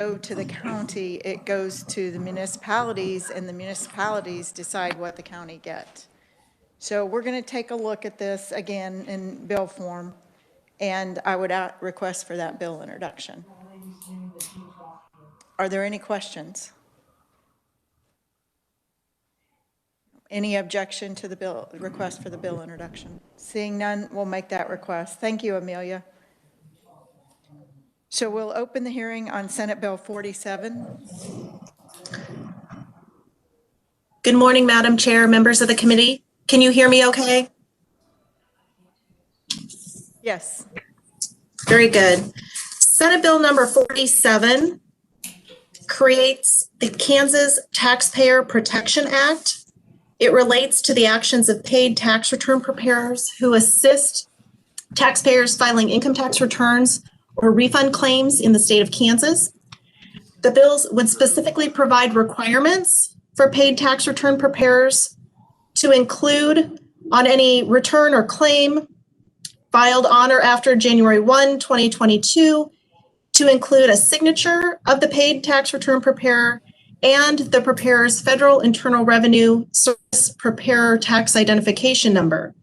go to the county, it goes to the municipalities, and the municipalities decide what the county gets. So we're going to take a look at this again in bill form, and I would request for that bill introduction. Are there any questions? Any objection to the bill request for the bill introduction? Seeing none, we'll make that request. Thank you, Amelia. So we'll open the hearing on Senate Bill 47. Good morning, Madam Chair, members of the committee. Can you hear me okay? Yes. Very good. Senate Bill number 47 creates the Kansas Taxpayer Protection Act. It relates to the actions of paid tax return preparers who assist taxpayers filing income tax returns or refund claims in the state of Kansas. The bills would specifically provide requirements for paid tax return preparers to include on any return or claim filed on or after January 1, 2022, to include a signature of the paid tax return preparer and the preparer's Federal Internal Revenue Service Preparer Tax Identification Number.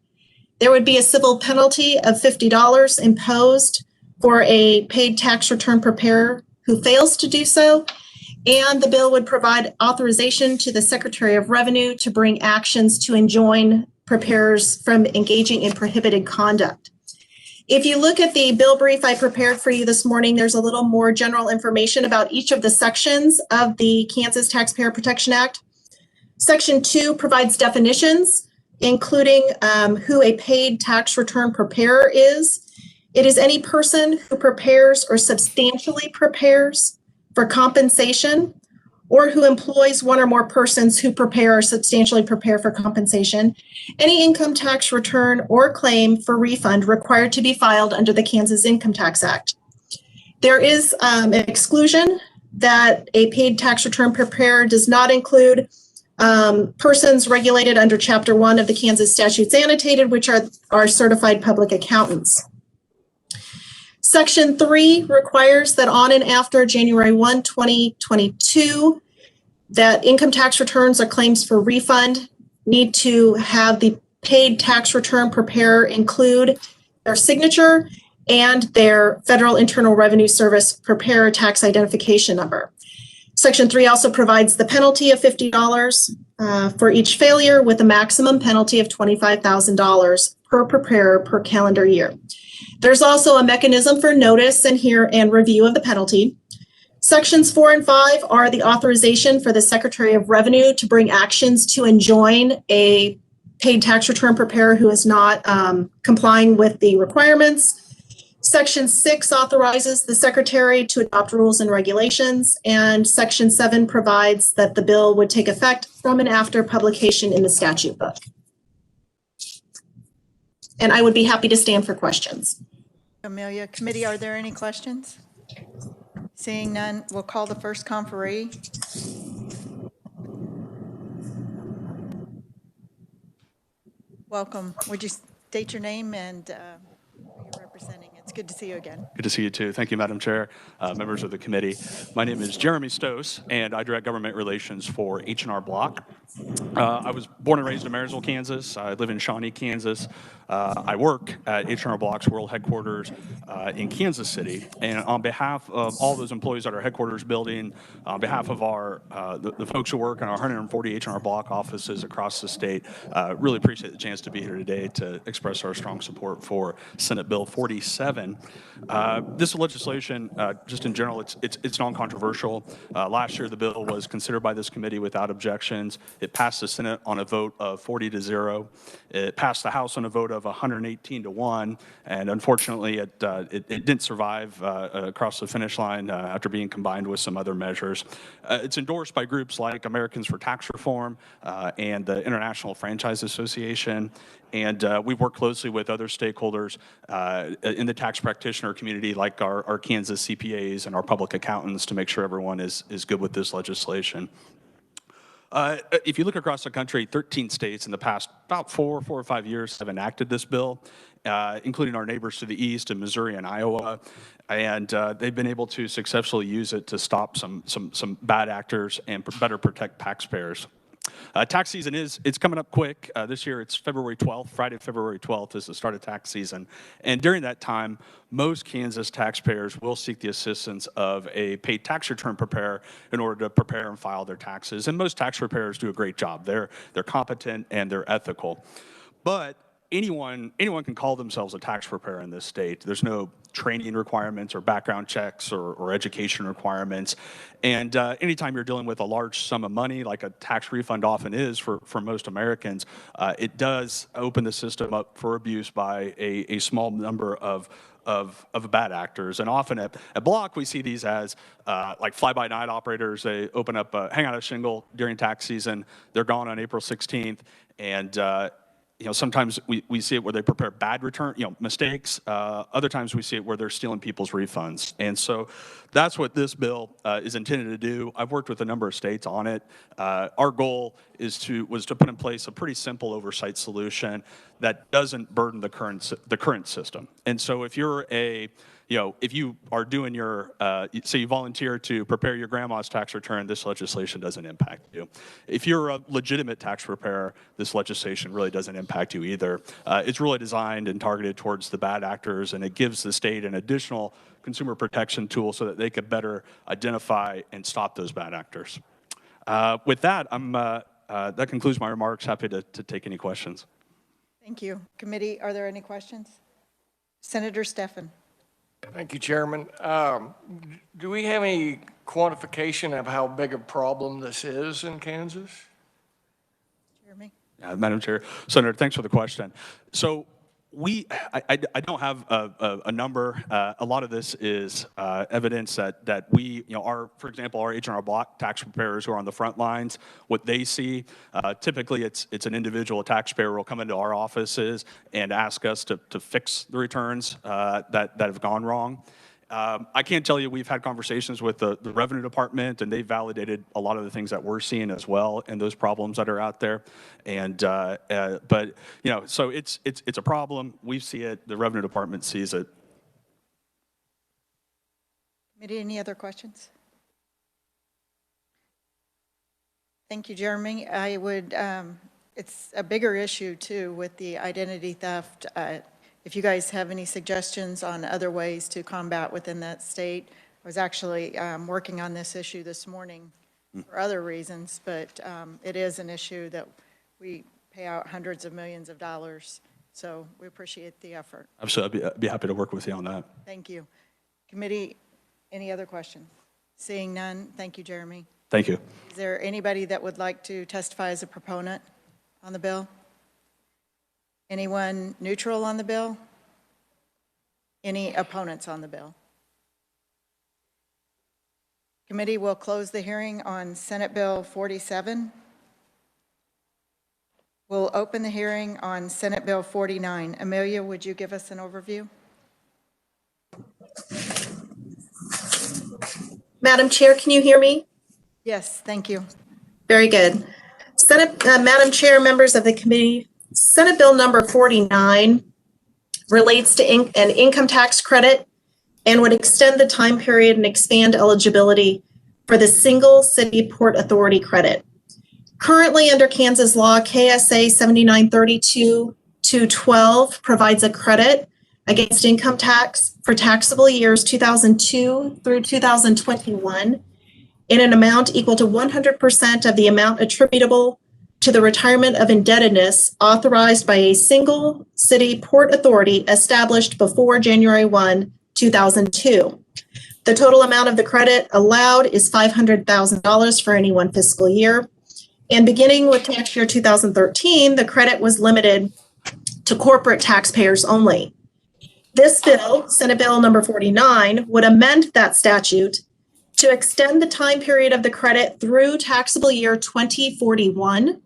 There would be a civil penalty of $50 imposed for a paid tax return preparer who fails to do so, and the bill would provide authorization to the Secretary of Revenue to bring actions to enjoin preparers from engaging in prohibited conduct. If you look at the bill brief I prepared for you this morning, there's a little more general information about each of the sections of the Kansas Taxpayer Protection Act. Section 2 provides definitions, including who a paid tax return preparer is. It is any person who prepares or substantially prepares for compensation, or who employs one or more persons who prepare or substantially prepare for compensation, any income tax return or claim for refund required to be filed under the Kansas Income Tax Act. There is an exclusion that a paid tax return preparer does not include persons regulated under Chapter 1 of the Kansas Statutes Annotated, which are certified public accountants. Section 3 requires that on and after January 1, 2022, that income tax returns or claims for refund need to have the paid tax return preparer include their signature and their Federal Internal Revenue Service Preparer Tax Identification Number. Section 3 also provides the penalty of $50 for each failure, with a maximum penalty of $25,000 per preparer per calendar year. There's also a mechanism for notice and review of the penalty. Sections 4 and 5 are the authorization for the Secretary of Revenue to bring actions to enjoin a paid tax return preparer who is not complying with the requirements. Section 6 authorizes the Secretary to adopt rules and regulations, and Section 7 provides that the bill would take effect from and after publication in the statute book. And I would be happy to stand for questions. Amelia, committee, are there any questions? Seeing none, we'll call the first conferee. Welcome. Would you state your name and who you're representing? It's good to see you again. Good to see you too. Thank you, Madam Chair, members of the committee. My name is Jeremy Stos, and I direct government relations for H&R Block. I was born and raised in Marysville, Kansas. I live in Shawnee, Kansas. I work at H&R Block's world headquarters in Kansas City. And on behalf of all those employees at our headquarters building, on behalf of our the folks who work in our 140 H&R Block offices across the state, really appreciate the chance to be here today to express our strong support for Senate Bill 47. This legislation, just in general, it's non-controversial. Last year, the bill was considered by this committee without objections. It passed the Senate on a vote of 40-0. It passed the House on a vote of 118-1, and unfortunately, it didn't survive across the finish line after being combined with some other measures. It's endorsed by groups like Americans for Tax Reform and the International Franchise Association, and we've worked closely with other stakeholders in the tax practitioner community, like our Kansas CPAs and our public accountants, to make sure everyone is good with this legislation. If you look across the country, 13 states in the past about 4 or 5 years have enacted this bill. including our neighbors to the east in Missouri and Iowa. And they've been able to successfully use it to stop some bad actors and better protect taxpayers. Tax season it's coming up quick. This year it's February 12th. Friday, February 12th is the start of tax season. And during that time, most Kansas taxpayers will seek the assistance of a paid tax return preparer in order to prepare and file their taxes. And most tax preparers do a great job. They're competent and they're ethical. But anyone can call themselves a tax preparer in this state. There's no training requirements or background checks or education requirements. And anytime you're dealing with a large sum of money, like a tax refund often is for most Americans, it does open the system up for abuse by a small number of bad actors. And often at Block, we see these as like fly-by-night operators. They open up, hang out a shingle during tax season. They're gone on April 16th. And sometimes we see it where they prepare bad return, mistakes. Other times we see it where they're stealing people's refunds. And so that's what this bill is intended to do. I've worked with a number of states on it. Our goal was to put in place a pretty simple oversight solution that doesn't burden the current system. And so if you're if you are doing your, say you volunteer to prepare your grandma's tax return, this legislation doesn't impact you. If you're a legitimate tax preparer, this legislation really doesn't impact you either. It's really designed and targeted towards the bad actors, and it gives the state an additional consumer protection tool so that they could better identify and stop those bad actors. With that, that concludes my remarks. Happy to take any questions. Thank you. Committee, are there any questions? Senator Steffen. Thank you, Chairman. Do we have any quantification of how big a problem this is in Kansas? Jeremy? Madam Chair, Senator, thanks for the question. So I don't have a number. A lot of this is evidence that we, for example, our H&R Block tax preparers who are on the front lines, what they see, typically it's an individual taxpayer will come into our offices and ask us to fix the returns that have gone wrong. I can't tell you, we've had conversations with the Revenue Department, and they've validated a lot of the things that we're seeing as well, and those problems that are out there. And but so it's a problem. We see it. The Revenue Department sees it. Committee, any other questions? Thank you, Jeremy. I would. It's a bigger issue too with the identity theft. If you guys have any suggestions on other ways to combat within that state, I was actually working on this issue this morning for other reasons, but it is an issue that we pay out hundreds of millions of dollars, so we appreciate the effort. Absolutely, I'd be happy to work with you on that. Thank you. Committee, any other questions? Seeing none, thank you, Jeremy. Thank you. Is there anybody that would like to testify as a proponent on the bill? Anyone neutral on the bill? Any opponents on the bill? Committee will close the hearing on Senate Bill 47. We'll open the hearing on Senate Bill 49. Amelia, would you give us an overview? Madam Chair, can you hear me? Yes, thank you. Very good. Madam Chair, members of the committee, Senate Bill number 49 relates to an income tax credit and would extend the time period and expand eligibility for the single city port authority credit. Currently under Kansas law, KSA 7932-212 provides a credit against income tax for taxable years 2002 through 2021 in an amount equal to 100% of the amount attributable to the retirement of indebtedness authorized by a single city port authority established before January 1, 2002. The total amount of the credit allowed is $500,000 for any one fiscal year. And beginning with tax year 2013, the credit was limited to corporate taxpayers only. This bill, Senate Bill number 49, would amend that statute to extend the time period of the credit through taxable year 2041,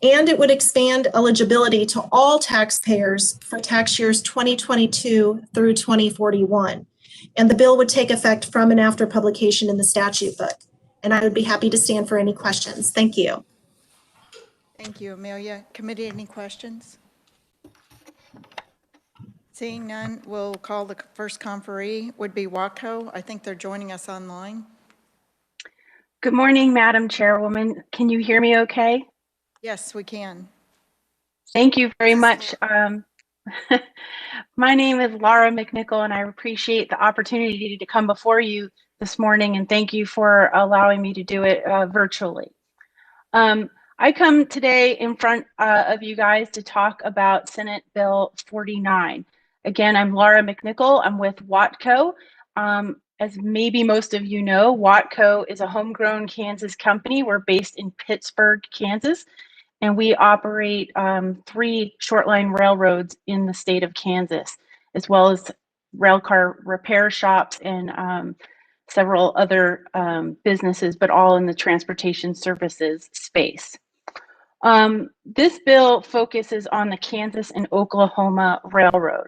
and it would expand eligibility to all taxpayers for tax years 2022 through 2041. And the bill would take effect from and after publication in the statute book. And I would be happy to stand for any questions. Thank you. Thank you, Amelia. Committee, any questions? Seeing none, we'll call the first conferee, would be Watco. I think they're joining us online. Good morning, Madam Chairwoman. Can you hear me okay? Yes, we can. Thank you very much. My name is Laura McNichol, and I appreciate the opportunity to come before you this morning, and thank you for allowing me to do it virtually. I come today in front of you guys to talk about Senate Bill 49. Again, I'm Laura McNichol. I'm with Watco. As maybe most of you know, Watco is a homegrown Kansas company. We're based in Pittsburgh, Kansas, and we operate 3 short-line railroads in the state of Kansas, as well as railcar repair shops and several other businesses, but all in the transportation services space. This bill focuses on the Kansas and Oklahoma Railroad.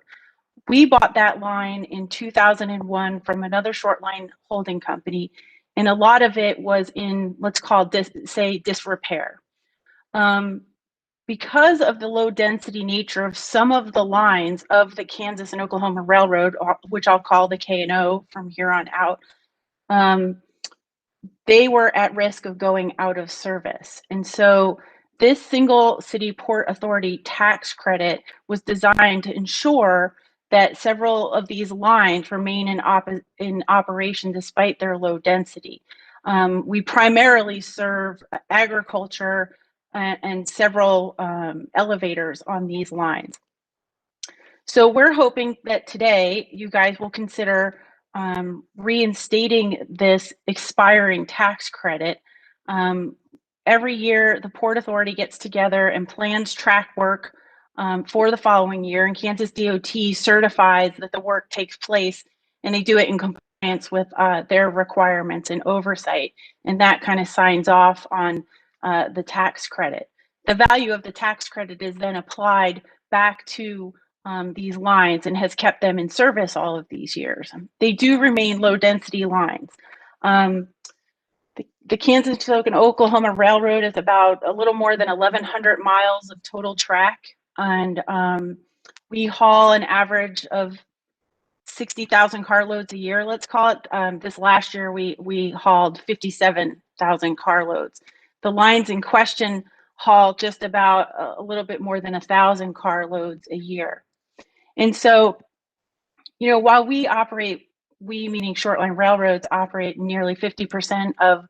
We bought that line in 2001 from another short line holding company, and a lot of it was in, let's call disrepair. Because of the low density nature of some of the lines of the Kansas and Oklahoma Railroad, which I'll call the K&O from here on out, they were at risk of going out of service. And so this single city port authority tax credit was designed to ensure that several of these lines remain in operation despite their low density. We primarily serve agriculture and several elevators on these lines. So we're hoping that today you guys will consider reinstating this expiring tax credit. Every year, the Port Authority gets together and plans track work for the following year, and Kansas DOT certifies that the work takes place, and they do it in compliance with their requirements and oversight, and that kind of signs off on the tax credit. The value of the tax credit is then applied back to these lines and has kept them in service all of these years. They do remain low density lines. The Kansas and Oklahoma Railroad is about a little more than 1,100 miles of total track, and we haul an average of 60,000 carloads a year, let's call it. This last year, we hauled 57,000 carloads. The lines in question haul just about a little bit more than 1,000 carloads a year. And so, you know, while we meaning short-line railroads, operate nearly 50% of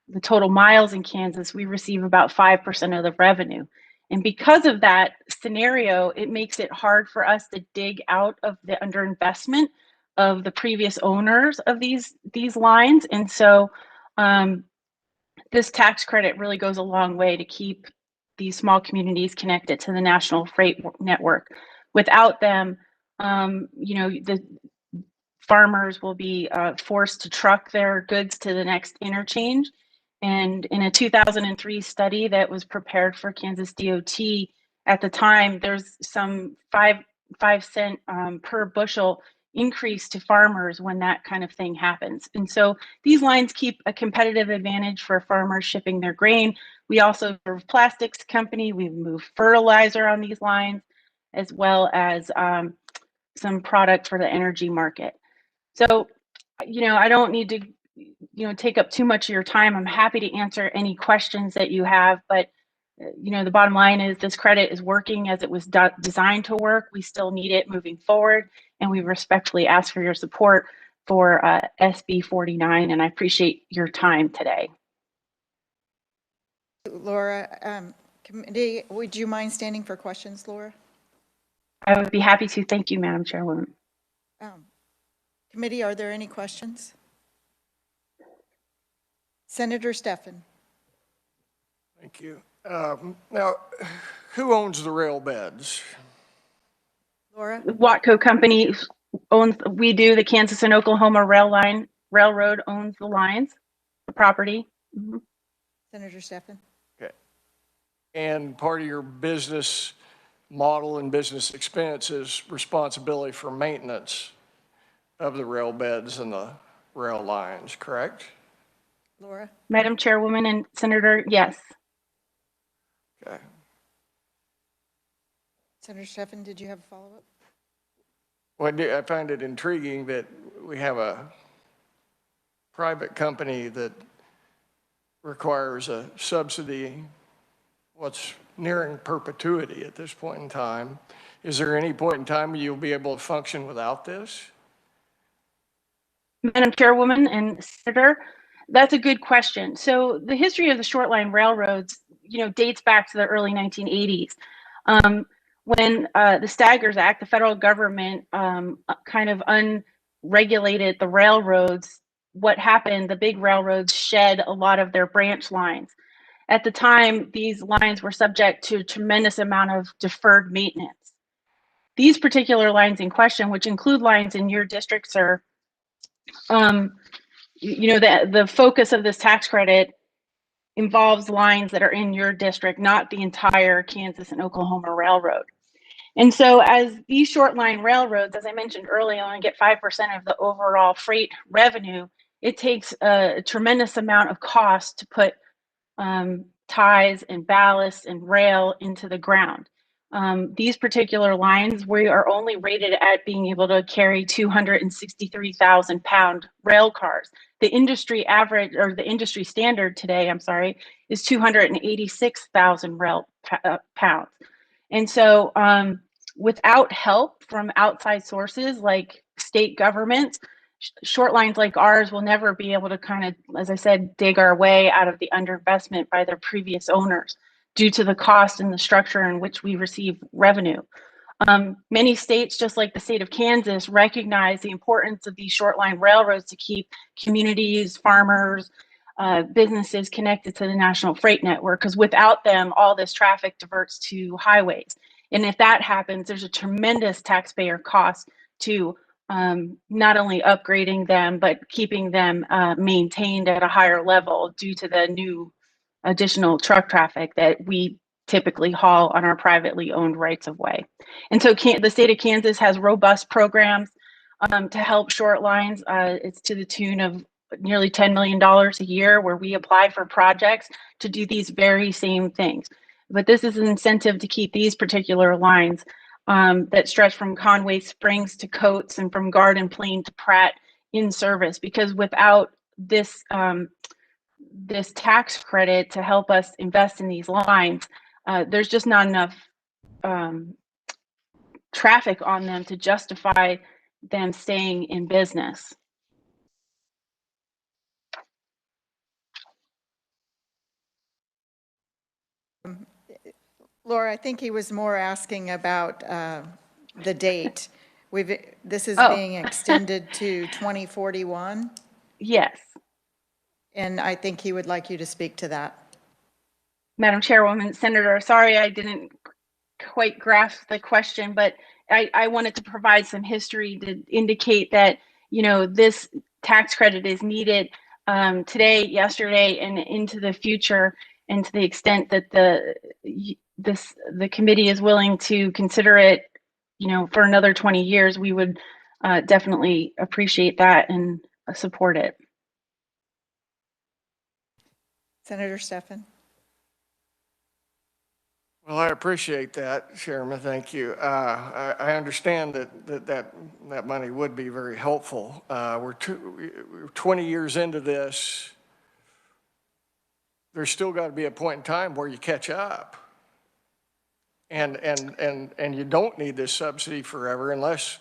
the total miles in Kansas, we receive about 5% of the revenue. And because of that scenario, it makes it hard for us to dig out of the underinvestment of the previous owners of these lines. And so this tax credit really goes a long way to keep these small communities connected to the national freight network. Without them, you know, the farmers will be forced to truck their goods to the next interchange. And in a 2003 study that was prepared for Kansas DOT at the time, there's some 5 cent per bushel increase to farmers when that kind of thing happens. And so these lines keep a competitive advantage for farmers shipping their grain. We also serve plastics company. We move fertilizer on these lines, as well as some product for the energy market. So, you know, I don't need to, you know, take up too much of your time. I'm happy to answer any questions that you have, but you know, the bottom line is this credit is working as it was designed to work. We still need it moving forward, and we respectfully ask for your support for SB 49, and I appreciate your time today. Laura, committee, would you mind standing for questions, Laura? I would be happy to. Thank you, Madam Chairwoman. Committee, are there any questions? Senator Steffen. Thank you. Now, who owns the rail beds? Laura? Watco Company owns, we do, the Kansas and Oklahoma Railroad owns the lines, the property. Mm-hmm. Senator Steffen. Okay. And part of your business model and business expense is responsibility for maintenance of the rail beds and the rail lines, correct? Laura? Madam Chairwoman and Senator, yes. Okay. Senator Steffen, did you have a follow-up? Well, I find it intriguing that we have a private company that requires a subsidy, what's nearing perpetuity at this point in time. Is there any point in time you'll be able to function without this? Madam Chairwoman and Senator, that's a good question. So the history of the short line railroads, dates back to the early 1980s. When the Staggers Act, the federal government kind of unregulated the railroads, what happened, the big railroads shed a lot of their branch lines. At the time, these lines were subject to a tremendous amount of deferred maintenance. These particular lines in question, which include lines in your district, sir, the focus of this tax credit involves lines that are in your district, not the entire Kansas and Oklahoma Railroad. And so as these short line railroads, as I mentioned earlier, only get 5% of the overall freight revenue, it takes a tremendous amount of cost to put ties and ballast and rail into the ground. These particular lines, we are only rated at being able to carry 263,000 pound rail cars. The industry average, or the industry standard today, I'm sorry, is 286,000 rail pounds. And so without help from outside sources like state governments, short lines like ours will never be able to kind of, as I said, dig our way out of the underinvestment by their previous owners due to the cost and the structure in which we receive revenue. Many states, just like the state of Kansas, recognize the importance of these short line railroads to keep communities, farmers, businesses connected to the national freight network, because without them, all this traffic diverts to highways. And if that happens, there's a tremendous taxpayer cost to not only upgrading them, but keeping them maintained at a higher level due to the new additional truck traffic that we typically haul on our privately owned rights of way. And so the state of Kansas has robust programs to help short lines. It's to the tune of nearly $10 million a year, where we apply for projects to do these very same things. But this is an incentive to keep these particular lines that stretch from Conway Springs to Coates and from Garden Plain to Pratt in service, because without this this tax credit to help us invest in these lines, there's just not enough traffic on them to justify them staying in business. Laura, I think he was more asking about the date. This is being extended to 2041, Yes. and I think he would like you to speak to that. Madam Chairwoman, Senator, sorry I didn't quite grasp the question, but I wanted to provide some history to indicate that, this tax credit is needed today, yesterday, and into the future, and to the extent that the committee is willing to consider it, for another 20 years, we would definitely appreciate that and support it. Senator Stephan. Well, I appreciate that, Chairman. Thank you. I understand that money would be very helpful. We're 20 years into this. There's still got to be a point in time where you catch up, and you don't need this subsidy forever, unless.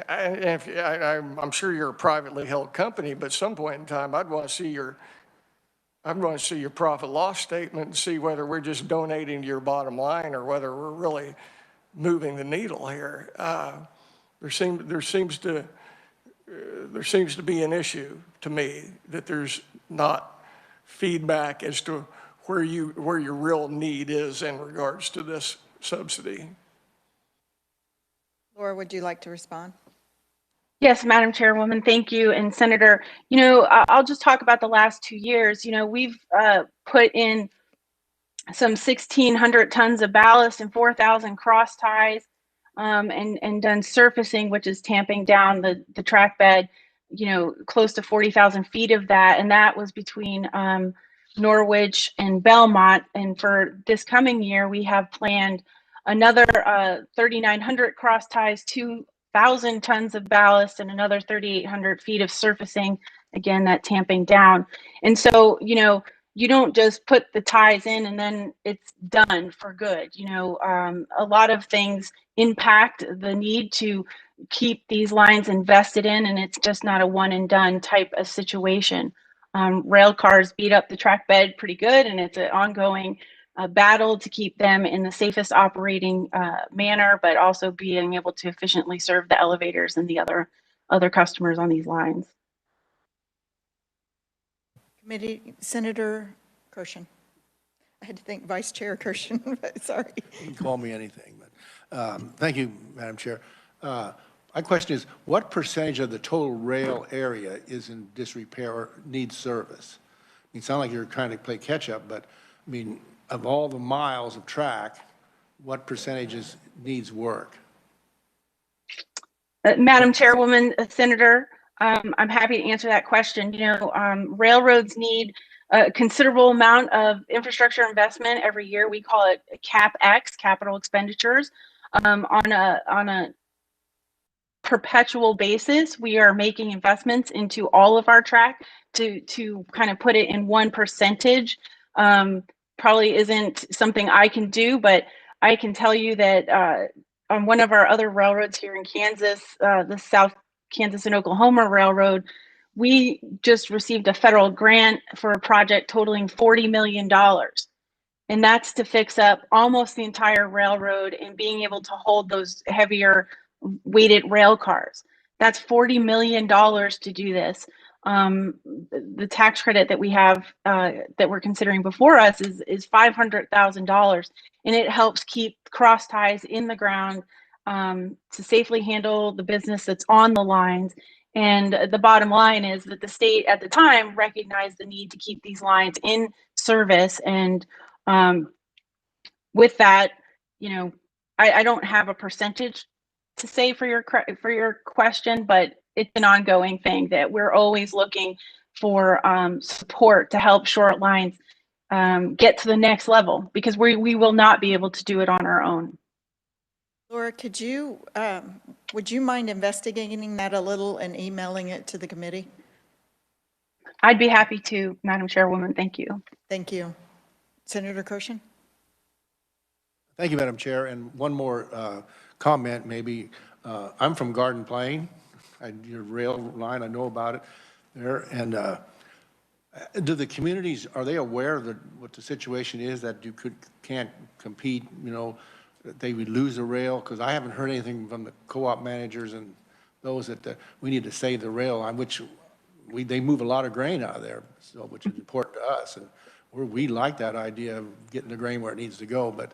I'm sure you're a privately held company, but at some point in time, I'd want to see your profit loss statement and see whether we're just donating to your bottom line or whether we're really moving the needle here. There seems to be an issue to me that there's not feedback as to where your real need is in regards to this subsidy. Laura, would you like to respond? Yes, Madam Chairwoman, thank you. And Senator, I'll just talk about the last 2 years. We've put in some 1,600 tons of ballast and 4,000 cross ties, and done surfacing, which is tamping down the track bed, close to 40,000 feet of that. And that was between Norwich and Belmont. And for this coming year, we have planned another 3,900 cross ties, 1,000 tons of ballast and another 3,800 feet of surfacing. Again, that tamping down. And so, you don't just put the ties in and then it's done for good. A lot of things impact the need to keep these lines invested in, and it's just not a one and done type of situation. Rail cars beat up the track bed pretty good, and it's an ongoing battle to keep them in the safest operating manner, but also being able to efficiently serve the elevators and the other customers on these lines. Committee, Senator Kirshen. I had to think Vice Chair Kirshen, but sorry. You can call me anything, but thank you, Madam Chair. My question is, what percentage of the total rail area is in disrepair or needs service? It sounds like you're trying to play catch-up, but I mean, of all the miles of track, what percentages needs work? Madam Chairwoman, Senator, I'm happy to answer that question. Railroads need a considerable amount of infrastructure investment every year. We call it CapEx, capital expenditures. On a perpetual basis, we are making investments into all of our track. To kind of put it in one percentage probably isn't something I can do, but I can tell you that on one of our other railroads here in Kansas, the South Kansas and Oklahoma Railroad, we just received a federal grant for a project totaling $40 million. And that's to fix up almost the entire railroad and being able to hold those heavier weighted rail cars. That's $40 million to do this. The tax credit that we have that we're considering before us is $500,000, and it helps keep cross ties in the ground to safely handle the business that's on the lines. And the bottom line is that the state at the time recognized the need to keep these lines in service. And with that, I don't have a percentage to say for your question, but it's an ongoing thing that we're always looking for support to help short lines get to the next level, because we will not be able to do it on our own. Laura, would you mind investigating that a little and emailing it to the committee? I'd be happy to, Madam Chairwoman. Thank you. Thank you. Senator Kirshen? Thank you, Madam Chair. And one more comment, maybe. I'm from Garden Plain. Your rail line, I know about it there. And do the communities, are they aware of what the situation is, that you can't compete, that they would lose the rail? Because I haven't heard anything from the co-op managers and those that we need to save the rail line, which they move a lot of grain out of there, so which is important to us. And we like that idea of getting the grain where it needs to go, but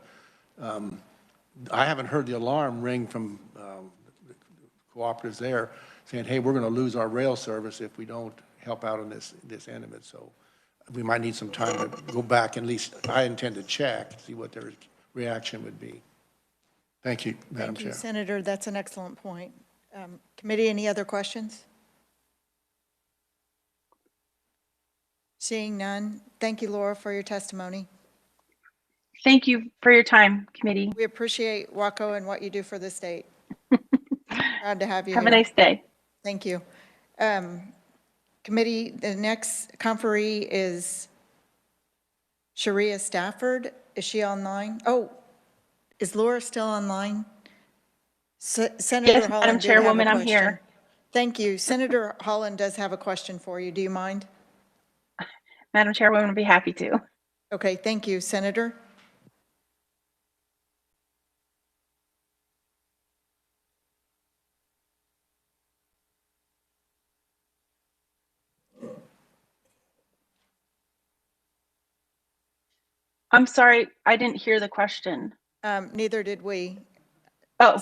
I haven't heard the alarm ring from the cooperatives there saying, hey, we're going to lose our rail service if we don't help out on this end of it. So we might need some time to go back, at least I intend to check, see what their reaction would be. Thank you, Madam Chair. Thank you, Senator. That's an excellent point. Committee, any other questions? Seeing none, thank you, Laura, for your testimony. Thank you for your time, committee. We appreciate WACO and what you do for the state. Proud to have you Have here. a nice day. Thank you. Committee, the next conferee is Sharia Stafford. Is she online? Oh, is Laura still online? Senator Yes, Holland Madam did have a Chairwoman, I'm question. here. Thank you. Senator Holland does have a question for you. Do you mind? Madam Chairwoman, I'd be happy to. Okay, thank you. Senator? I'm sorry, I didn't hear the question. Neither did we. Oh.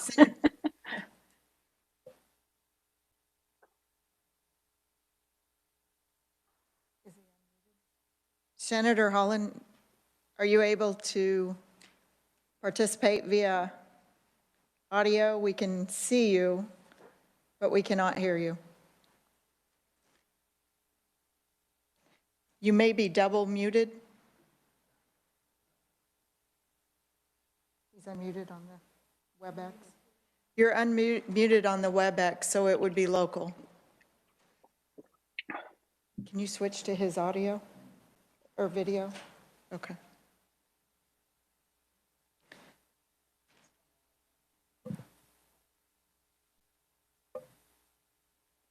Senator Holland, are you able to participate via audio? We can see you, but we cannot hear you. You may be double muted. He's unmuted on the WebEx. You're unmuted on the WebEx, so it would be local. Can you switch to his audio or video? Okay.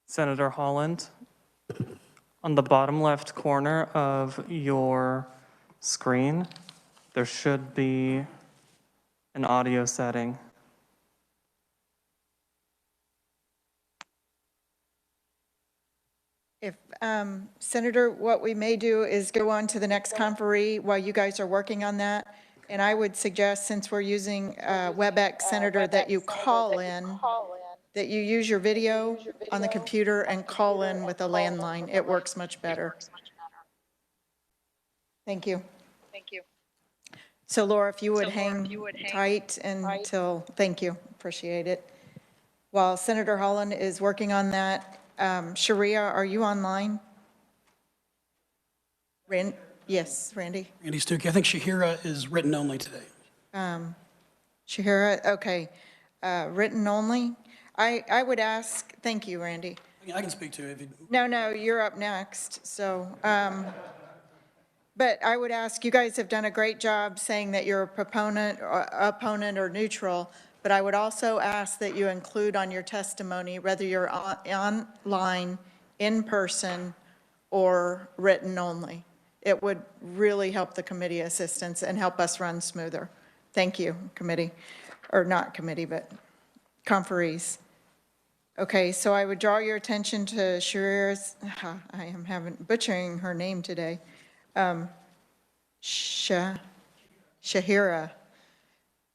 Senator Holland, on the bottom left corner of your screen, there should be an audio setting. If, Senator, what we may do is go on to the next conferee while you guys are working on that. And I would suggest, since we're using WebEx, Senator, that you call in, that you use your video on the computer and call in with a landline. It works much better. Thank you. So Laura, if you would hang tight until, thank you, appreciate it. While Senator Holland is working on that, Sharia, are you online? Yes, Randy? Randy Stuckey. I think Shahira is written only today. Shahira, okay. Written only? I would ask, thank you, Randy. I can speak to it if you. No, you're up next, so, but I would ask, you guys have done a great job saying that you're a proponent, or opponent, or neutral, but I would also ask that you include on your testimony, whether you're online, in person, or written only. It would really help the committee assistance and help us run smoother. Thank you, committee, or not committee, but conferees. Okay, so I would draw your attention to Sharira's, I am butchering her name today. Shahira,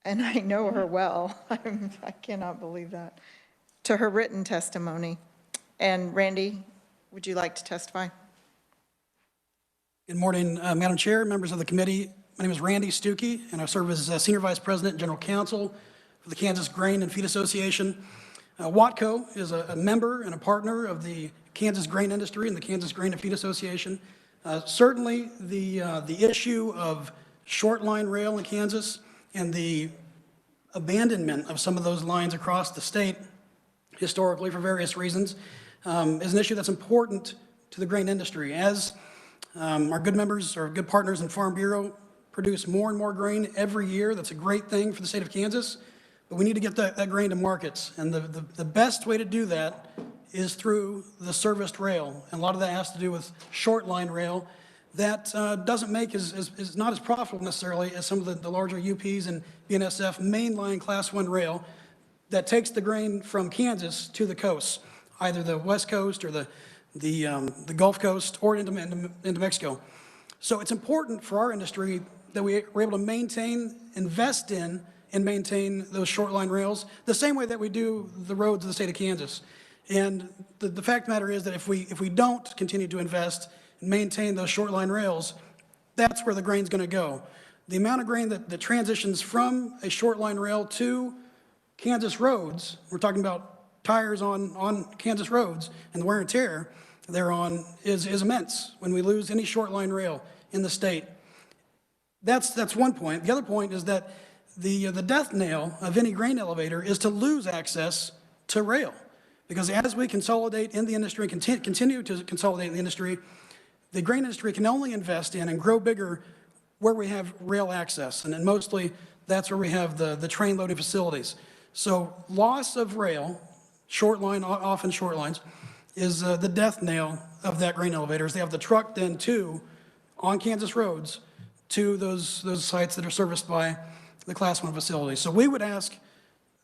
and I know her well. I cannot believe that. To her written testimony. And Randy, would you like to testify? Good morning, Madam Chair, members of the committee. My name is Randy Stuckey, and I serve as Senior Vice President and General Counsel for the Kansas Grain and Feed Association. WATCO is a member and a partner of the Kansas grain industry and the Kansas Grain and Feed Association. Certainly, the issue of short line rail in Kansas and the abandonment of some of those lines across the state, historically for various reasons, is an issue that's important to the grain industry. As our good members or good partners in Farm Bureau produce more and more grain every year, that's a great thing for the state of Kansas, but we need to get that grain to markets. And the best way to do that is through the serviced rail. And a lot of that has to do with short line rail that doesn't make is not as profitable necessarily as some of the larger UPs and BNSF mainline Class 1 rail that takes the grain from Kansas to the coast, either the West Coast or the Gulf Coast or into Mexico. So it's important for our industry that we're able to maintain, invest in, and maintain those short line rails the same way that we do the roads of the state of Kansas. And the fact of the matter is that if we don't continue to invest and maintain those short line rails, that's where the grain's going to go. The amount of grain that transitions from a short line rail to Kansas roads, we're talking about tires on Kansas roads and the wear and tear they're on is immense when we lose any short line rail in the state. That's one point. The other point is that the death nail of any grain elevator is to lose access to rail. Because as we consolidate in the industry, continue to consolidate in the industry, the grain industry can only invest in and grow bigger where we have rail access. And then mostly that's where we have the train loading facilities. So loss of rail, short line, often short lines, is the death nail of that grain elevator. Is they have the truck then on Kansas roads to those sites that are serviced by the Class 1 facilities. So we would ask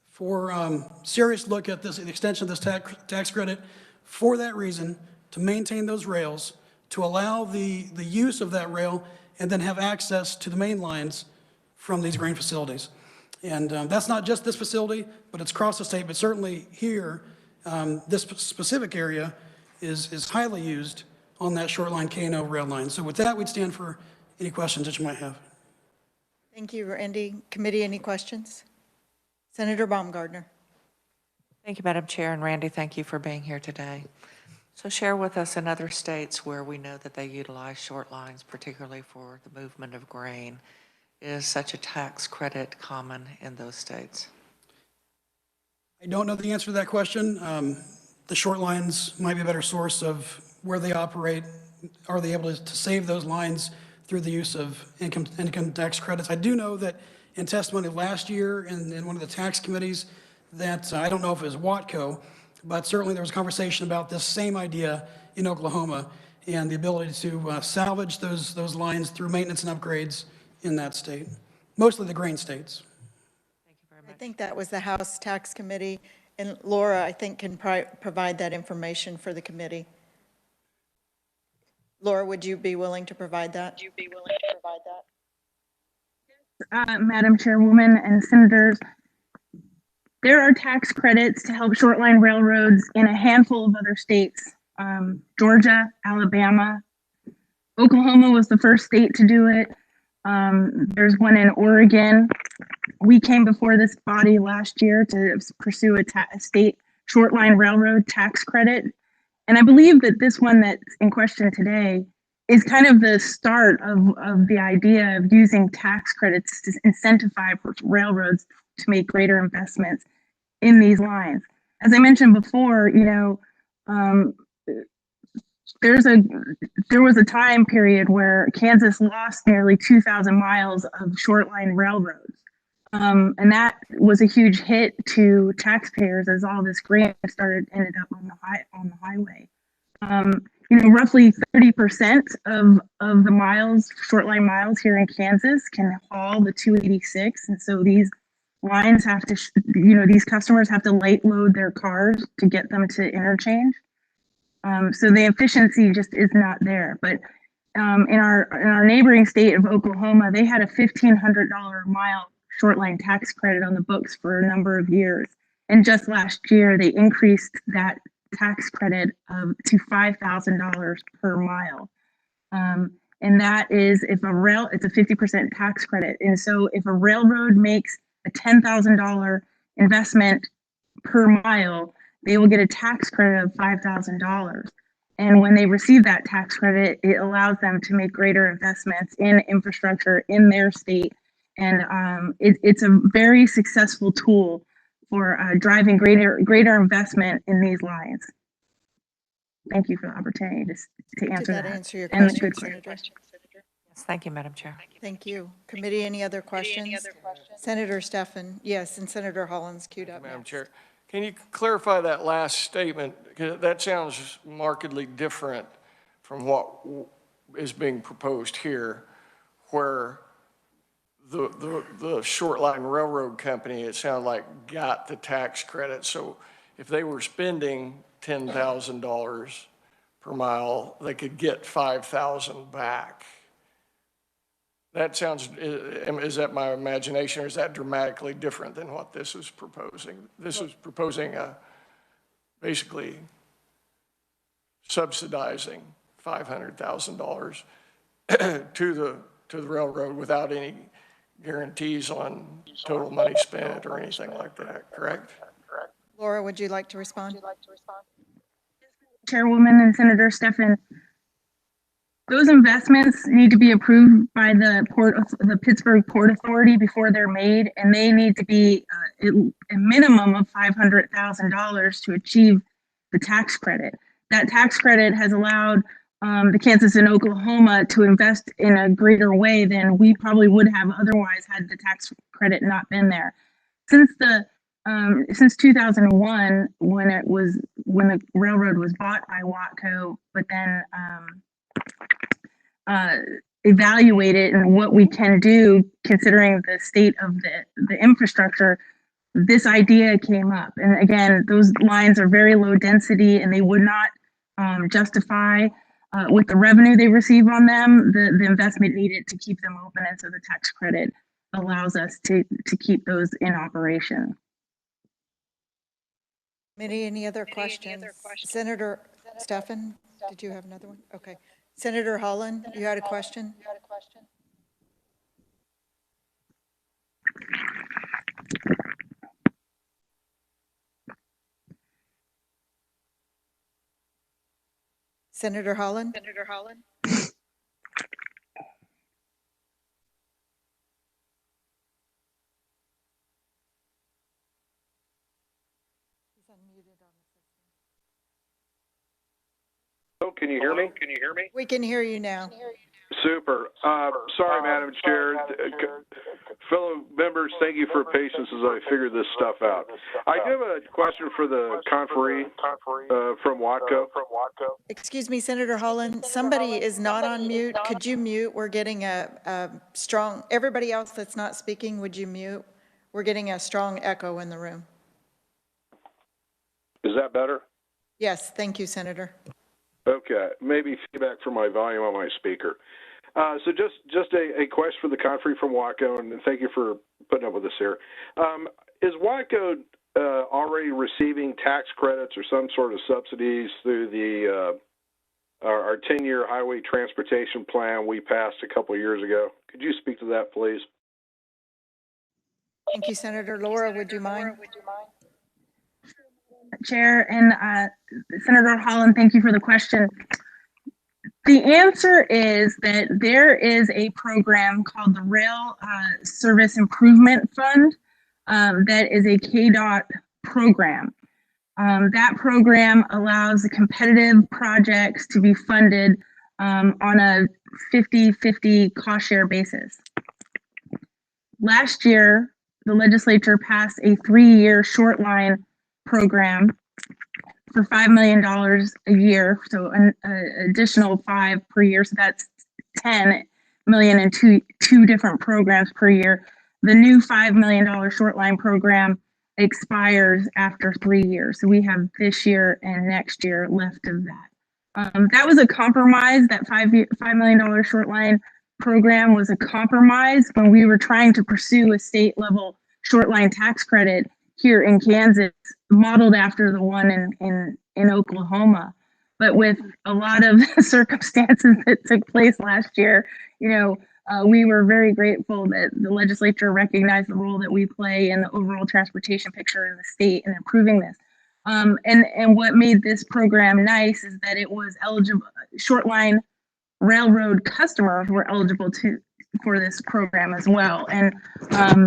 for serious look at this, the extension of this tax credit for that reason, to maintain those rails, to allow the use of that rail, and then have access to the main lines from these grain facilities. And that's not just this facility, but it's across the state, but certainly here, this specific area is highly used on that short line K&O rail line. So with that, we'd stand for any questions that you might have. Thank you, Randy. Committee, any questions? Senator Baumgardner. Thank you, Madam Chair, and Randy, thank you for being here today. So share with us in other states where we know that they utilize short lines, particularly for the movement of grain. Is such a tax credit common in those states? I don't know the answer to that question. The short lines might be a better source of where they operate. Are they able to save those lines through the use of income tax credits? I do know that in testimony last year in one of the tax committees that, I don't know if it was Watco, but certainly there was conversation about this same idea in Oklahoma and the ability to salvage those lines through maintenance and upgrades in that state, mostly the grain states. I think that was the House Tax Committee, and Laura, I think, can provide that information for the committee. Laura, would you be willing to provide that? Madam Chairwoman and Senators, there are tax credits to help shortline railroads in a handful of other states. Georgia, Alabama, Oklahoma was the first state to do it. There's one in Oregon. We came before this body last year to pursue a state shortline railroad tax credit. And I believe that this one that's in question today is kind of the start of the idea of using tax credits to incentivize railroads to make greater investments in these lines. As I mentioned before, there was a time period where Kansas lost nearly 2,000 miles of shortline railroads. And that was a huge hit to taxpayers as all this grain ended up on the highway. Roughly 30% of the miles, shortline miles here in Kansas can haul the 286. And so these lines have to, these customers have to light load their cars to get them to interchange. So the efficiency just is not there. But in our neighboring state of Oklahoma, they had a $1,500 a mile shortline tax credit on the books for a number of years. And just last year, they increased that tax credit to $5,000 per mile. And that is it's a 50% tax credit. And so if a railroad makes a $10,000 investment per mile, they will get a tax credit of $5,000. And when they receive that tax credit, it allows them to make greater investments in infrastructure in their state. And it's a very successful tool for driving greater investment in these lines. Thank you for the opportunity to answer that. Did that answer your And question, good Senator? Yes, thank you, Madam Chair. Thank you. Committee, any other questions? Senator Steffen, yes, and Senator Holland's queued up Madam next. Chair, can you clarify that last statement? 'Cause that sounds markedly different from what is being proposed here, where the short line railroad company, it sounded like, got the tax credit. So if they were spending $10,000 per mile, they could get 5,000 back. That sounds, is that my imagination, or is that dramatically different than what this is proposing? This is proposing basically subsidizing $500,000 to the railroad without any guarantees on total money spent or anything like that, correct? Laura, would you like to respond? Chairwoman and Senator Steffen, those investments need to be approved by the Pittsburgh Port Authority before they're made, and they need to be a minimum of $500,000 to achieve the tax credit. That tax credit has allowed the Kansas and Oklahoma to invest in a greater way than we probably would have otherwise had the tax credit not been there. Since 2001, when the railroad was bought by Watco, but then evaluated and what we can do considering the state of the infrastructure, this idea came up. And again, those lines are very low density and they would not justify with the revenue they receive on them, the investment needed to keep them open. And so the tax credit allows us to keep those in operation. Any other questions? Senator Steffen, did you have another one? Okay. Senator Holland, you had a question? Senator Holland? Oh, can you hear me? We can hear you now. Super. Sorry, Madam Chair. Fellow members, thank you for your patience as I figure this stuff out. I do have a question for the conferee from Watco. Excuse me, Senator Holland, somebody is not on mute. Could you mute? We're getting a strong, everybody else that's not speaking, would you mute? We're getting a strong echo in the room. Is that better? Yes, thank you, Senator. Okay, maybe feedback from my volume on my speaker. So just a question for the conferee from Watco, and thank you for putting up with us here. Is Watco already receiving tax credits or some sort of subsidies through the our 10-year highway transportation plan we passed a couple of years ago? Could you speak to that, please? Thank you, Senator. Laura, would you mind? Chair and Senator Holland, thank you for the question. The answer is that there is a program called the Rail Service Improvement Fund that is a KDOT program. That program allows the competitive projects to be funded on a 50-50 cost share basis. Last year, the legislature passed a 3-year short line program for $5 million a year, so an additional 5 per year, so that's 10 million in two different programs per year. The new $5 million short line program expires after 3 years, so we have this year and next year left of that. That was a compromise. That $5 million short line program was a compromise when we were trying to pursue a state level short line tax credit here in Kansas, modeled after the one in Oklahoma. But with a lot of circumstances that took place last year, we were very grateful that the legislature recognized the role that we play in the overall transportation picture in the state and improving this. And what made this program nice is that it was eligible, short line railroad customers were eligible for this program as well. And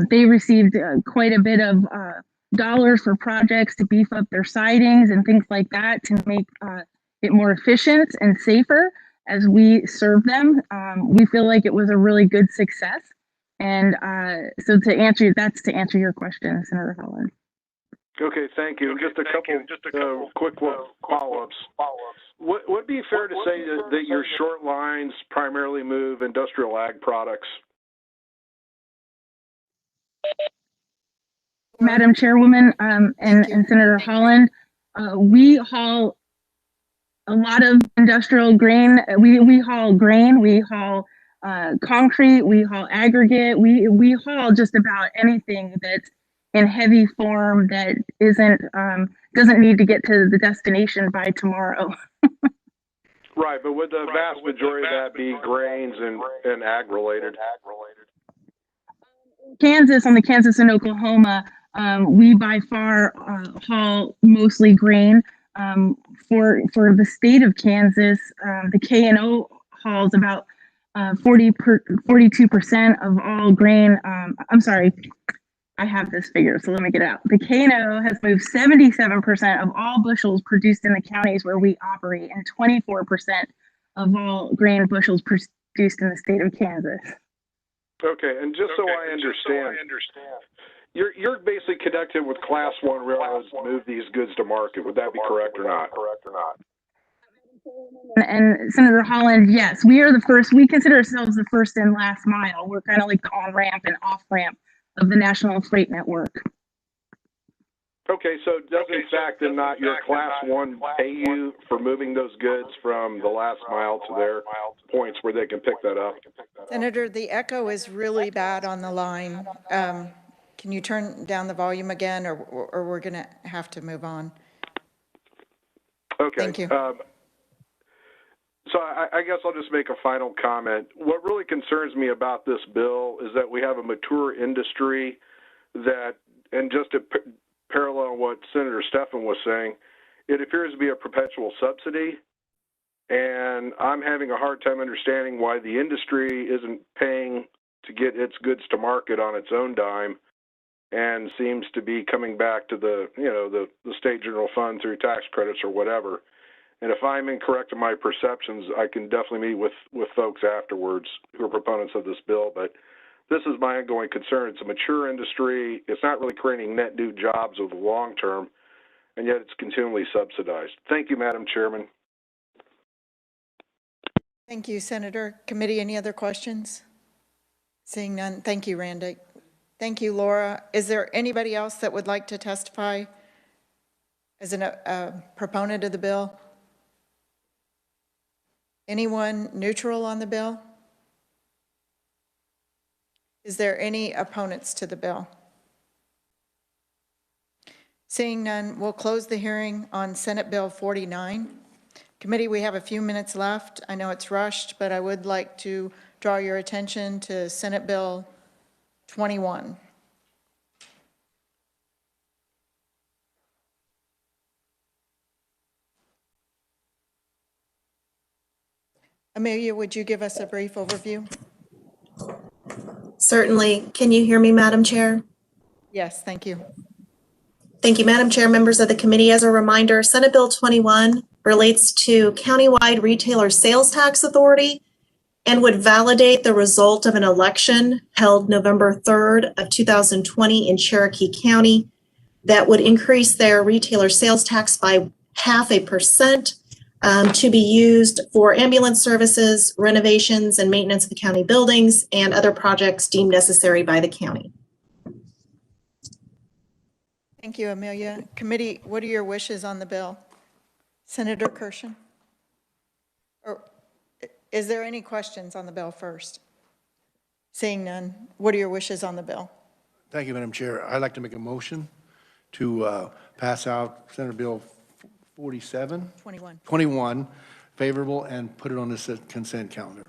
they received quite a bit of dollars for projects to beef up their sidings and things like that to make it more efficient and safer as we serve them. We feel like it was a really good success. And so to answer your question, Senator Holland. Okay, thank you. Just a couple quick follow-ups. Would it be fair to say that your short lines primarily move industrial ag products? Madam Chairwoman and Senator Holland, we haul a lot of industrial grain. We haul grain, we haul concrete, we haul aggregate, we haul just about anything that's in heavy form that doesn't need to get to the destination by tomorrow. Right, but would the vast majority of that be grains and ag related? Kansas, on the Kansas and Oklahoma, we by far haul mostly grain. For the state of Kansas, the K&O hauls about 42% of all grain. I'm sorry, I have this figure, so let me get it out. The K&O has moved 77% of all bushels produced in the counties where we operate, and 24% of all grain bushels produced in the state of Kansas. Okay, and just so I understand, you're basically connected with Class 1 railroads to move these goods to market. Would that be correct or not? And Senator Holland, yes, we are the first. We consider ourselves the first and last mile. We're kind of like the on-ramp and off-ramp of the national freight network. Okay, so does in fact then not your Class 1 pay you for moving those goods from the last mile to their points where they can pick that up? Senator, the echo is really bad on the line. Can you turn down the volume again, or we're going to have to move on? Okay. Thank you. So I guess I'll just make a final comment. What really concerns me about this bill is that we have a mature industry that, and just to parallel what Senator Stephan was saying, it appears to be a perpetual subsidy, and I'm having a hard time understanding why the industry isn't paying to get its goods to market on its own dime and seems to be coming back to the, the state general fund through tax credits or whatever. And if I'm incorrect in my perceptions, I can definitely meet with folks afterwards who are proponents of this bill. But this is my ongoing concern. It's a mature industry. It's not really creating net new jobs over the long term, and yet it's continually subsidized. Thank you, Madam Chairman. Thank you, Senator. Committee, any other questions? Seeing none, thank you, Randy. Thank you, Laura. Is there anybody else that would like to testify as a proponent of the bill? Anyone neutral on the bill? Is there any opponents to the bill? Seeing none, we'll close the hearing on Senate Bill 49. Committee, we have a few minutes left. I know it's rushed, but I would like to draw your attention to Senate Bill 21. Amelia, would you give us a brief overview? Certainly. Can you hear me, Madam Chair? Yes, thank you. Thank you, Madam Chair, members of the committee. As a reminder, Senate Bill 21 relates to countywide retailer sales tax authority and would validate the result of an election held November 3rd of 2020 in Cherokee County that would increase their retailer sales tax by 0.5% to be used for ambulance services, renovations, and maintenance of the county buildings and other projects deemed necessary by the county. Thank you, Amelia. Committee, what are your wishes on the bill? Senator Kirshen? Or is there any questions on the bill first? Seeing none, what are your wishes on the bill? Thank you, Madam Chair. I'd like to make a motion to pass out Senate Bill 21 favorable and put it on the consent calendar.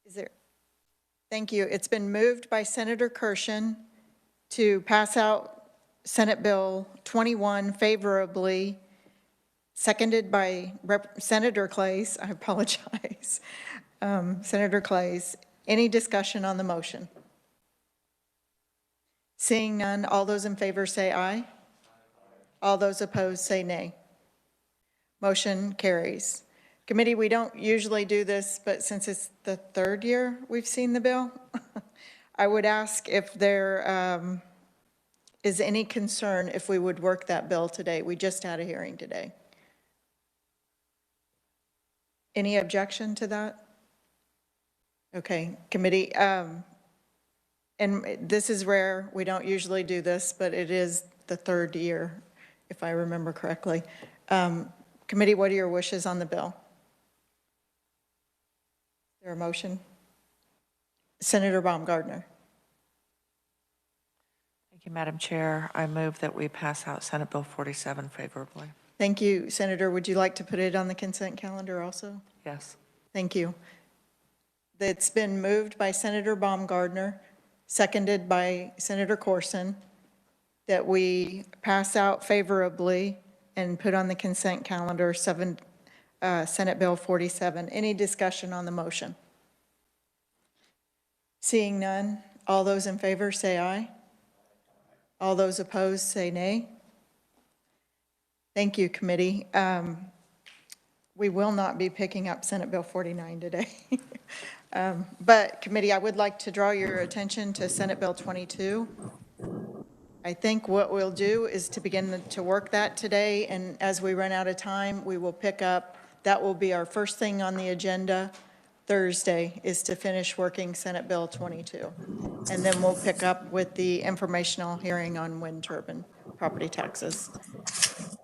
Is there? Thank you. It's been moved by Senator Kirshen to pass out Senate Bill 21 favorably, seconded by Senator Clays. I apologize. Senator Clays. Any discussion on the motion? Seeing none, all those in favor say aye. All those opposed say nay. Motion carries. Committee, we don't usually do this, but since it's the third year we've seen the bill, I would ask if there is any concern if we would work that bill today. We just had a hearing today. Any objection to that? Okay, committee. And this is rare. We don't usually do this, but it is the third year, if I remember correctly. Committee, what are your wishes on the bill? Is there a motion? Senator Baumgardner. Thank you, Madam Chair. I move that we pass out Senate Bill 47 favorably. Thank you, Senator. Would you like to put it on the consent calendar also? Yes. Thank you. It's been moved by Senator Baumgardner, seconded by Senator Corson, that we pass out favorably and put on the consent calendar Senate Bill 47. Any discussion on the motion? Seeing none, all those in favor say aye. All those opposed say nay. Thank you, committee. We will not be picking up Senate Bill 49 today. But committee, I would like to draw your attention to Senate Bill 22. I think what we'll do is to begin to work that today, and as we run out of time, we will pick up. That will be our first thing on the agenda Thursday, is to finish working Senate Bill 22. And then we'll pick up with the informational hearing on wind turbine property taxes.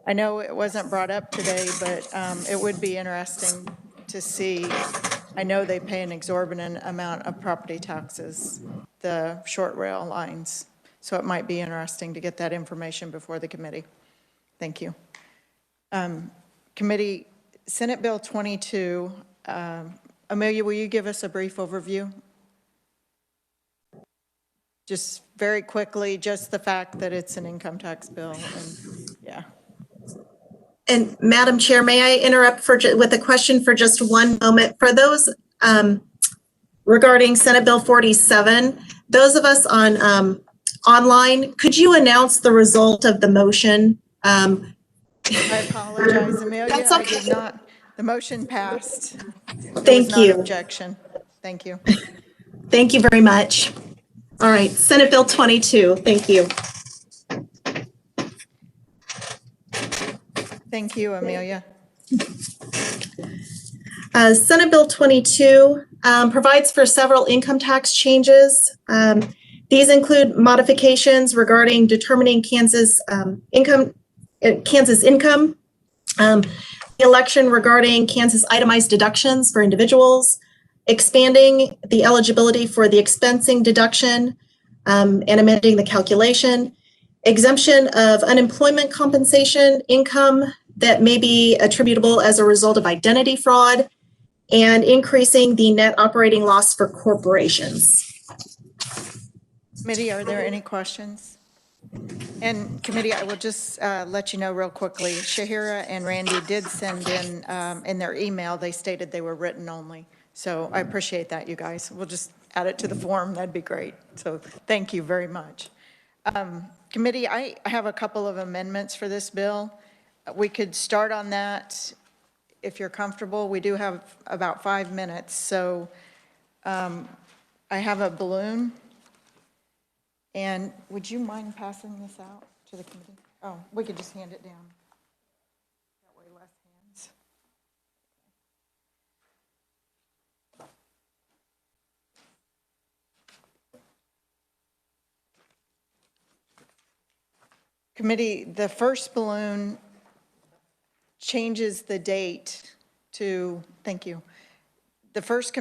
I know it wasn't brought up today, but it would be interesting to see. I know they pay an exorbitant amount of property taxes, the short rail lines. So it might be interesting to get that information before the committee. Thank you. Committee, Senate Bill 22. Amelia, will you give us a brief overview? Just very quickly, just the fact that it's an income tax bill, and yeah. And Madam Chair, may I interrupt with a question for just one moment? For those regarding Senate Bill 47, those of us on online. Could you announce the result of the motion? I apologize, Amelia. That's I okay. did not, the motion passed. There was Thank not you. objection. Thank you. Thank you very much. All right, Senate Bill 22. Thank you. Thank you, Amelia. Senate Bill 22 provides for several income tax changes. These include modifications regarding determining Kansas income, the election regarding Kansas itemized deductions for individuals, expanding the eligibility for the expensing deduction, and amending the calculation, exemption of unemployment compensation income that may be attributable as a result of identity fraud, and increasing the net operating loss for corporations. Committee, are there any questions? And committee, I will just let you know real quickly, Shahira and Randy did send in their email, they stated they were written only. So I appreciate that, you guys. We'll just add it to the form. That'd be great. So thank you very much. Committee, I have a couple of amendments for this bill. We could start on that if you're comfortable. We do have about 5 minutes. So I have a balloon. And would you mind passing this out to the committee? Oh, we could just hand it down. That way less hands. Committee, the first balloon changes the date to, thank you. The first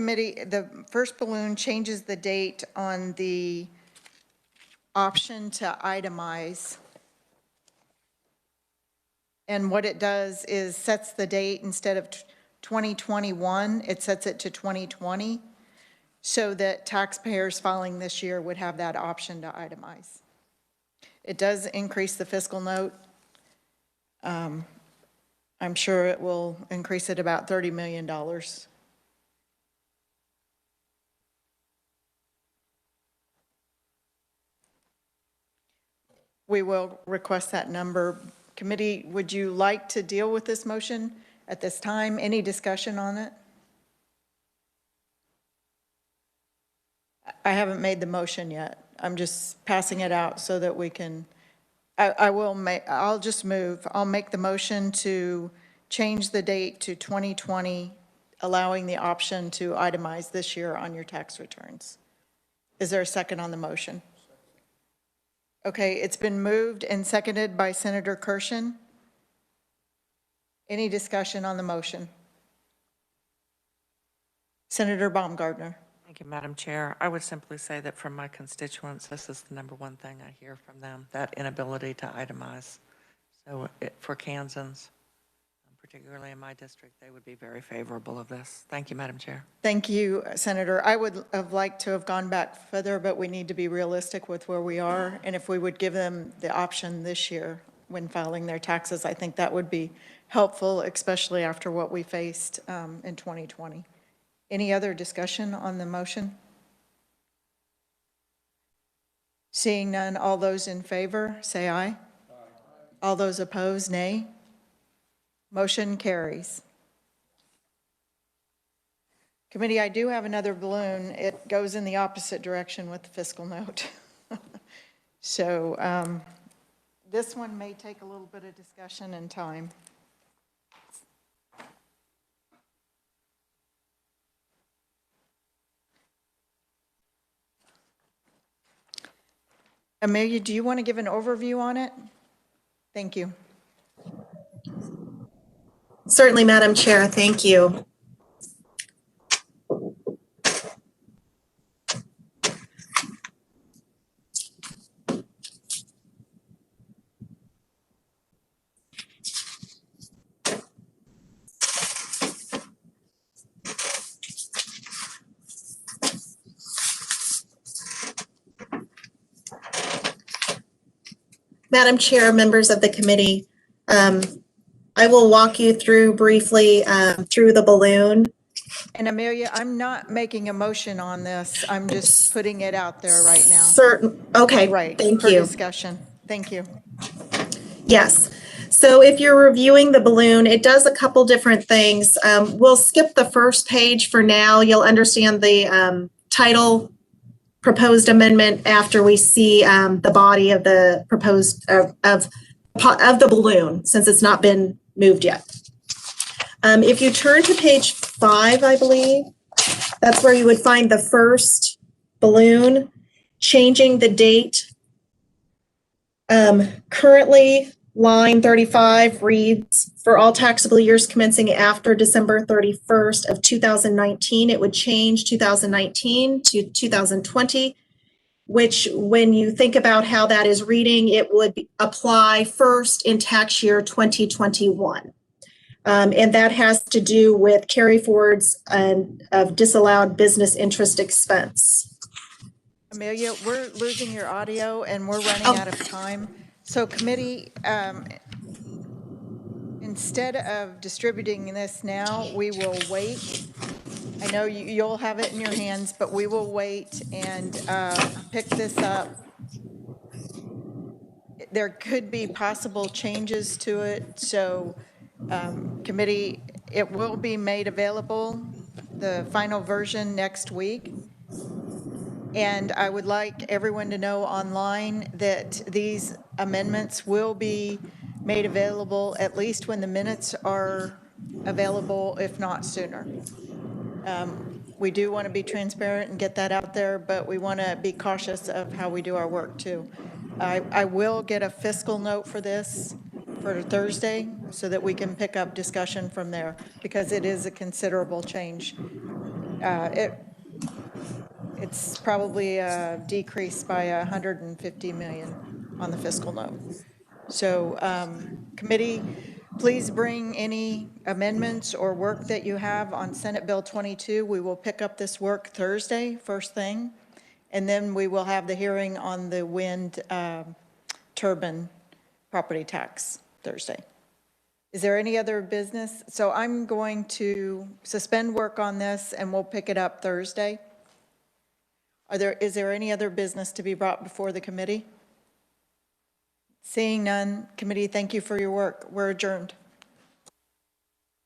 balloon changes the date on the option to itemize. And what it does is sets the date instead of 2021, it sets it to 2020 so that taxpayers filing this year would have that option to itemize. It does increase the fiscal note. I'm sure it will increase it about $30 million. We will request that number. Committee, would you like to deal with this motion at this time? Any discussion on it? haven't made the motion yet. I'm just passing it out so that we can, I'll just move. I'll make the motion to change the date to 2020, allowing the option to itemize this year on your tax returns. Is there a second on the motion? Okay, it's been moved and seconded by Senator Kirshen. Any discussion on the motion? Senator Baumgardner. Thank you, Madam Chair. I would simply say that from my constituents, this is the number one thing I hear from them, that inability to itemize. So for Kansans, particularly in my district, they would be very favorable of this. Thank you, Madam Chair. Thank you, Senator. I would have liked to have gone back further, but we need to be realistic with where we are. And if we would give them the option this year when filing their taxes, I think that would be helpful, especially after what we faced in 2020. Any other discussion on the motion? Seeing none, all those in favor, say aye. Aye. All those opposed, nay. Motion carries. Committee, I do have another balloon. It goes in the opposite direction with the fiscal note. So this one may take a little bit of discussion and time. Amelia, do you want to give an overview on it? Thank you. Certainly, Madam Chair. Thank you. Madam Chair, members of the committee, I will walk you through briefly through the balloon. And Amelia, I'm not making a motion on this. I'm just putting it out there right now. Certain, okay, Right, thank for you. discussion. Thank you. Yes. So if you're reviewing the balloon, it does a couple different things. We'll skip the first page for now. You'll understand the title proposed amendment after we see the body of the proposed of the balloon, since it's not been moved yet. If you turn to page 5, I believe, that's where you would find the first balloon, changing the date. Currently, line 35 reads, for all taxable years commencing after December 31st of 2019, it would change 2019 to 2020, which when you think about how that is reading, it would apply first in tax year 2021. And that has to do with carry forwards of disallowed business interest expense. Amelia, we're losing your audio and we're running out of time. So committee, instead of distributing this now, we will wait. I know you'll have it in your hands, but we will wait and pick this up. There could be possible changes to it. So committee, it will be made available, the final version, next week. And I would like everyone to know online that these amendments will be made available at least when the minutes are available, if not sooner. We do want to be transparent and get that out there, but we want to be cautious of how we do our work too. I will get a fiscal note for this for Thursday so that we can pick up discussion from there because it is a considerable change. It's probably decreased by 150 million on the fiscal note. So committee, please bring any amendments or work that you have on Senate Bill 22. We will pick up this work Thursday, first thing, and then we will have the hearing on the wind turbine property tax Thursday. Is there any other business? So I'm going to suspend work on this and we'll pick it up Thursday. Is there any other business to be brought before the committee? Seeing none, committee, thank you for your work. We're adjourned.